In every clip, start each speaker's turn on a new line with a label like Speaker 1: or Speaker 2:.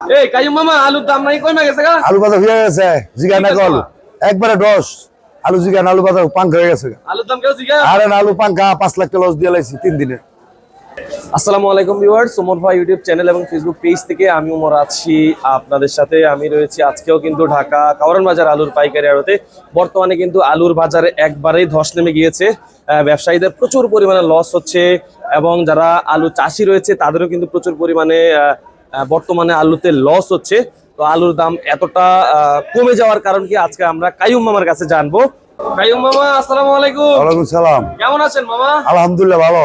Speaker 1: এই কাইয়ুম মামা আলুর দাম নাই কমে গেছে গা?
Speaker 2: আলু বাজার হয়ে গেছে জিগায় না আলু একবারে 10 আলু জিগায় আলু বাজার পাঙ্ক হয়ে গেছে।
Speaker 1: আলুর দাম কেউ জিগা?
Speaker 2: আরে না আলু পাঙ্কা 5 লাখ টাকা লস দিয়ে লাইছি 3 দিনে।
Speaker 1: আসসালামু আলাইকুম ভিউয়ার্স, ওমর ভাই ইউটিউব চ্যানেল এবং ফেসবুক পেজ থেকে আমি ওমর আছি আপনাদের সাথে। আমি রয়েছি আজকেও কিন্তু ঢাকা কাওরান বাজার আলুর পাইকারি আড়তে। বর্তমানে কিন্তু আলুর বাজারে একবারেই ধস নেমে গিয়েছে, ব্যবসায়ীদের প্রচুর পরিমাণে লস হচ্ছে এবং যারা আলু চাষি রয়েছে তাদেরও কিন্তু প্রচুর পরিমাণে বর্তমানে আলুতে লস হচ্ছে। তো আলুর দাম এতটা কমে যাওয়ার কারণ কি আজকে আমরা কাইয়ুম মামার কাছে জানবো। কাইয়ুম মামা আসসালামু আলাইকুম।
Speaker 2: ওয়ালাইকুম সালাম।
Speaker 1: কেমন আছেন মামা?
Speaker 2: আলহামদুলিল্লাহ ভালো।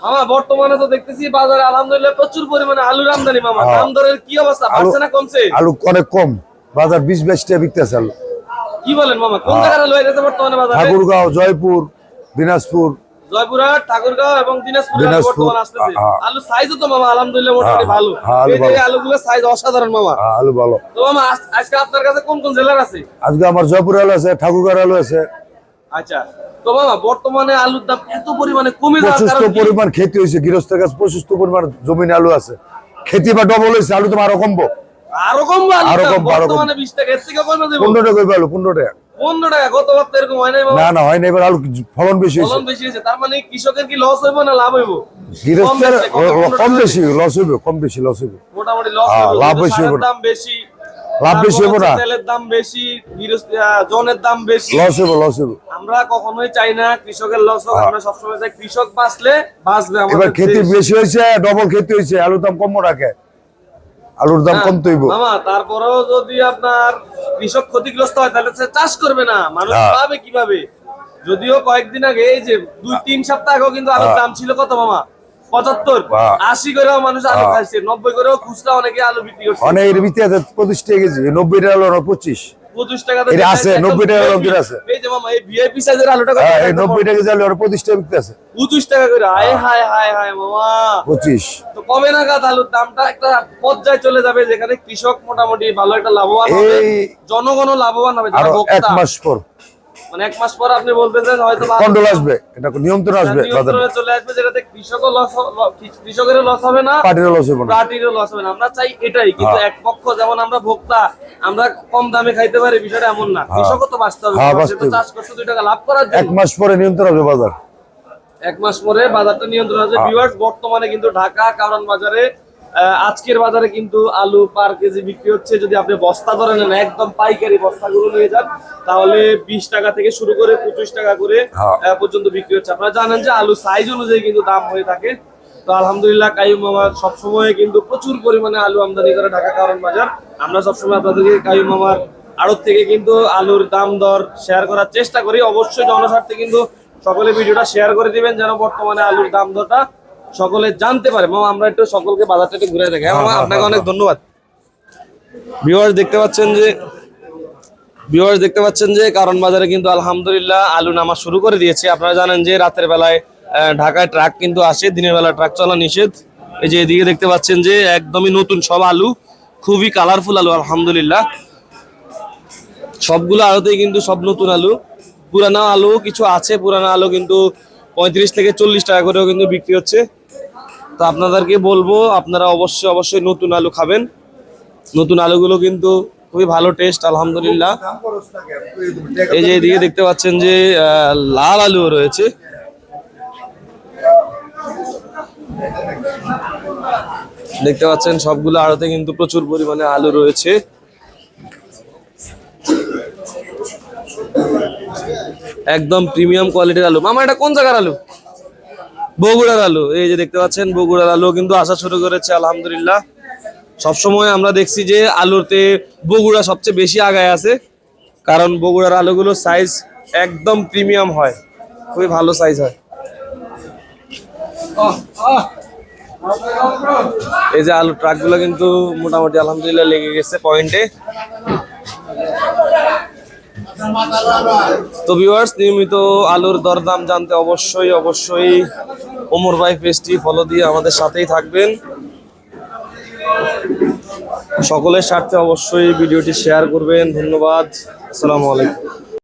Speaker 1: মামা বর্তমানে তো দেখতেছি বাজারে আলহামদুলিল্লাহ প্রচুর পরিমাণে আলুর আমদানি। মামা দাম দরের কি অবস্থা, বাড়ছে না কমছে?
Speaker 2: আলু অনেক কম, বাজার 20-22 টাকা বিকতেছে আলু।
Speaker 1: কি বলেন মামা, কোন জায়গায় আলু হয়ে গেছে বর্তমানে বাজারে?
Speaker 2: ঠাকুরগাঁও, জয়পুর, দিনাজপুর।
Speaker 1: জয়পুরহাট, ঠাকুরগাঁও এবং দিনাজপুরে আলু বর্তমানে আসতেছে। আলু সাইজও তো মামা আলহামদুলিল্লাহ মোটামুটি ভালো। এই যে আলুগুলো সাইজ অসাধারণ মামা।
Speaker 2: আলু ভালো।
Speaker 1: তো মামা আজকে আপনার কাছে কোন কোন জেলার আছে?
Speaker 2: আজকে আমার জয়পুর আলু আছে, ঠাকুরগাঁও আলু আছে।
Speaker 1: আচ্ছা, তো মামা বর্তমানে আলুর দাম এত পরিমাণে কমে যাওয়ার কারণ
Speaker 2: প্রচুর
Speaker 1: কি?
Speaker 2: পরিমাণ খেতি হয়েছে, গৃহস্থের কাছে প্রচুর পরিমাণ জমিনে আলু আছে। খেতি বা ডবল হয়েছে, আলু তো আরো কমবো।
Speaker 1: আরো কমবো আলু?
Speaker 2: আরো কমবো, আরো কমবো।
Speaker 1: বর্তমানে 20 টাকা, এর থেকে কমে দেব?
Speaker 2: 15 টাকা কইবে আলু, 15 টাকা।
Speaker 1: 15 টাকা? গতবার তো এরকম হয় নাই মামা।
Speaker 2: না না হয় না, এবার আলু ফলন বেশি হয়েছে।
Speaker 1: ফলন বেশি হয়েছে, তার মানে কৃষকের কি লস হইব না লাভ হইব?
Speaker 2: গৃহস্থের কম বেশি লস হইবে, কম বেশি লস হইবে।
Speaker 1: মোটামুটি লস
Speaker 2: হ্যাঁ,
Speaker 1: হইব,
Speaker 2: লাভ বেশি হইব না।
Speaker 1: দাম বেশি,
Speaker 2: লাভ বেশি হইব না,
Speaker 1: তেলের দাম বেশি, জনের দাম বেশি,
Speaker 2: লস হইব, লস হইব।
Speaker 1: আমরা কখনোই চাই না কৃষকের লস হোক, আমরা সবসময় চাই কৃষক বাঁচলে বাঁচবে
Speaker 2: এবার
Speaker 1: আমাদের
Speaker 2: খেতি
Speaker 1: দেশ।
Speaker 2: বেশি হয়েছে, ডবল খেতি হয়েছে, আলুর দাম কম রাখে, আলুর দাম কমতে হইব।
Speaker 1: মামা তারপরেও যদি আপনার কৃষক ক্ষতিগ্রস্ত হয় তাহলে সে চাষ করবে না, মানুষ পাবে কিভাবে? যদিও কয়েকদিন আগে এই যে 2-3 সপ্তাহ আগেও কিন্তু আলুর দাম ছিল কত মামা? 75, 80 করেও মানুষ আলু খাইছে, 90 করেও খুচরা অনেকে আলু বিক্রি করছে।
Speaker 2: অনেক এর ভিতরে 25 টাকা কেজি, 90 টাকা হলো 25
Speaker 1: টাকা
Speaker 2: এটা আছে, 90 টাকা লোকের আছে।
Speaker 1: এই যে মামা এই ভিআইপি সাইজের আলুটা কত?
Speaker 2: এই 90 টাকা কেজি আলু 25 টাকা বিক্রি আছে।
Speaker 1: 25 টাকা করে? হায় হায় হায় হায় মামা,
Speaker 2: 25।
Speaker 1: তো কবে নাগাদ আলুর দামটা একটা পর্যায়ে চলে যাবে যেখানে কৃষক মোটামুটি ভালো একটা লাভবান হবে, জনগণও লাভবান হবে?
Speaker 2: আর 1 মাস পর,
Speaker 1: মানে 1 মাস পর আপনি বলতেছেন হয়তো
Speaker 2: কন্ট্রোল আসবে, এটা নিয়ন্ত্রণ আসবে,
Speaker 1: নিয়ন্ত্রণে চলে আসবে, যেটাতে কৃষকেরও লস, কৃষকেরও লস হবে না,
Speaker 2: পার্টিরও লস হবে না,
Speaker 1: পার্টিরও লস হবে না। আমরা চাই এটাই, কিন্তু এক পক্ষ যেমন আমরা ভোক্তা আমরা কম দামে খাইতে পারি, বিষয়টা এমন না, কৃষকও তো বাঁচতে হবে, সে তো চাষ করছে 2 টাকা লাভ করার জন্য।
Speaker 2: 1 মাস পরে নিয়ন্ত্রণ হবে বাজার,
Speaker 1: 1 মাস পরে বাজারটা নিয়ন্ত্রণ আছে। ভিউয়ার্স বর্তমানে কিন্তু ঢাকা কাওরান বাজারে আজকের বাজারে কিন্তু আলু পার কেজি বিক্রি হচ্ছে, যদি আপনি বস্তা ধরে নেন একদম পাইকারি বস্তাগুলো নিয়ে যান তাহলে 20 টাকা থেকে শুরু করে 25 টাকা করে পর্যন্ত বিক্রি হচ্ছে। আপনারা জানেন যে আলু সাইজ অনুযায়ী কিন্তু দাম হয়ে থাকে। তো আলহামদুলিল্লাহ কাইয়ুম মামা সবসময় কিন্তু প্রচুর পরিমাণে আলু আমদানি করে ঢাকা কাওরান বাজার। আমরা সবসময় আপনাদেরকে কাইয়ুম মামার আড়ত থেকে কিন্তু আলুর দাম দর শেয়ার করার চেষ্টা করি। অবশ্যই জনস্বার্থে কিন্তু সকলে ভিডিওটা শেয়ার করে দিবেন যেন বর্তমানে আলুর দাম দরটা সকলে জানতে পারে। মামা আমরা একটু সকলকে বাজারটা একটু ঘুরে দেখি। মামা আপনাকে অনেক ধন্যবাদ। ভিউয়ার্স দেখতে পাচ্ছেন যে কারণ বাজারে কিন্তু আলহামদুলিল্লাহ আলু নামা শুরু করে দিয়েছে। আপনারা জানেন যে রাতের বেলায় ঢাকায় ট্রাক কিন্তু আসে, দিনের বেলা ট্রাক চলা নিষেধ। এই যে এদিকে দেখতে পাচ্ছেন যে একদমই নতুন সব আলু, খুবই কালারফুল আলু আলহামদুলিল্লাহ। সবগুলো আলুতেই কিন্তু সব নতুন আলু, পুরানো আলু কিছু আছে, পুরানো আলু কিন্তু 35 থেকে 40 টাকা করেও কিন্তু বিক্রি হচ্ছে। তো আপনাদেরকে বলবো আপনারা অবশ্যই নতুন আলু খাবেন। নতুন আলুগুলো কিন্তু খুবই ভালো টেস্ট আলহামদুলিল্লাহ। এই যে এদিকে দেখতে পাচ্ছেন যে লাল আলু রয়েছে, দেখতে পাচ্ছেন সবগুলো আড়তে কিন্তু প্রচুর পরিমাণে আলু রয়েছে। একদম প্রিমিয়াম কোয়ালিটির আলু। মামা এটা কোন জায়গার আলু? বগুড়ার আলু। এই যে দেখতে পাচ্ছেন বগুড়ার আলু কিন্তু আসা শুরু করেছে আলহামদুলিল্লাহ। সবসময় আমরা দেখছি যে আলুতে বগুড়া সবচেয়ে বেশি আগায় আছে, কারণ বগুড়ার আলুগুলোর সাইজ একদম প্রিমিয়াম হয়, খুবই ভালো সাইজ হয়। এই যে আলু ট্রাকগুলো কিন্তু মোটামুটি আলহামদুলিল্লাহ লেগে গেছে পয়েন্টে। তো ভিউয়ার্স নিয়মিত আলুর দরদাম জানতে অবশ্যই ওমর ভাই পেজটি ফলো দিয়ে আমাদের সাথেই থাকবেন। সকলের স্বার্থে অবশ্যই ভিডিওটি শেয়ার করবেন। ধন্যবাদ। আসসালামু আলাইকুম।